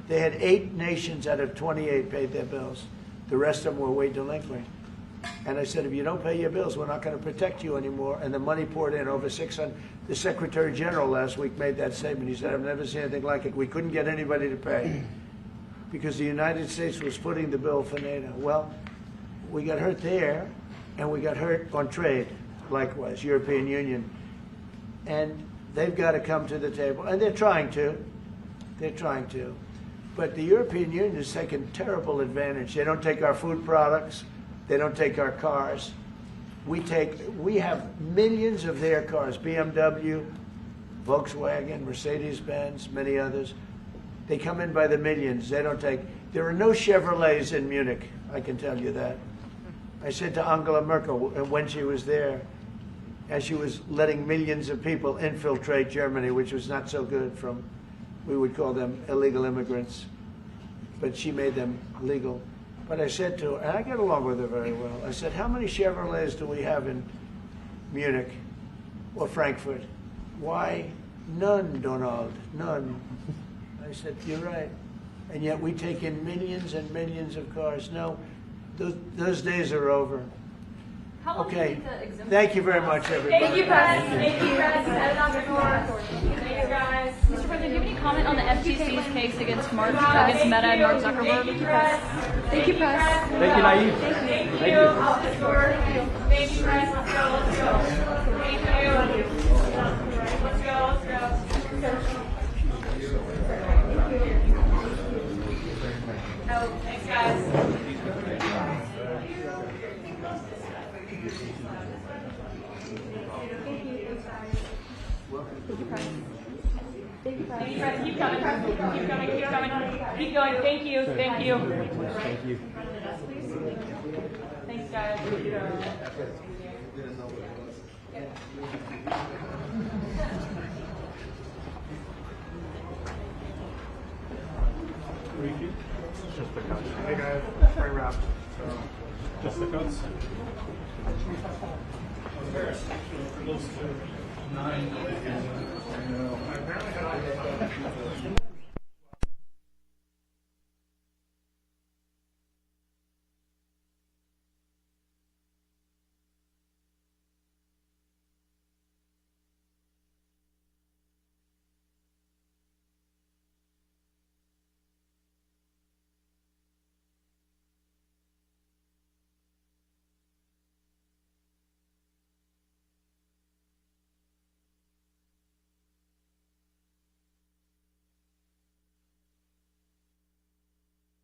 They had 8 nations out of 28 paid their bills. The rest of them were way delinquent. And I said, if you don't pay your bills, we're not going to protect you anymore. And the money poured in, over 600. The Secretary General last week made that statement. He said, I've never seen anything like it. We couldn't get anybody to pay because the United States was footing the bill for NATO. Well, we got hurt there, and we got hurt on trade, likewise, European Union. And they've got to come to the table. And they're trying to. They're trying to. But the European Union has taken terrible advantage. They don't take our food products. They don't take our cars. We have millions of their cars, BMW, Volkswagen, Mercedes-Benz, many others. They come in by the millions. They don't take. There are no Chevrolets in Munich, I can tell you that. I said to Angela Merkel when she was there, as she was letting millions of people infiltrate Germany, which was not so good from, we would call them illegal immigrants, but she made them legal. But I said to her, and I get along with her very well, I said, how many Chevrolets do we have in Munich or Frankfurt? Why, none, Donald, none. I said, you're right. And yet we take in millions and millions of cars. No, those days are over. Okay, thank you very much, everybody. Thank you, Press. Thank you, Press. Head on the floor. Thank you, guys. Mr. President, do you have any comment on the FTC's case against Meta and Mark Zuckerberg? Thank you, Press. Thank you, Press. Thank you, Nayib. Thank you. Thank you. Thank you, Press. Let's go. Thank you. Let's go. Oh, thanks, guys. Thank you, Press. Keep coming. Keep coming. Keep coming. Keep going. Thank you. Thank you. Thank you. Thanks, guys. Just the cuts. Hey guys, spring wrap. So, just the cuts. Close to 9.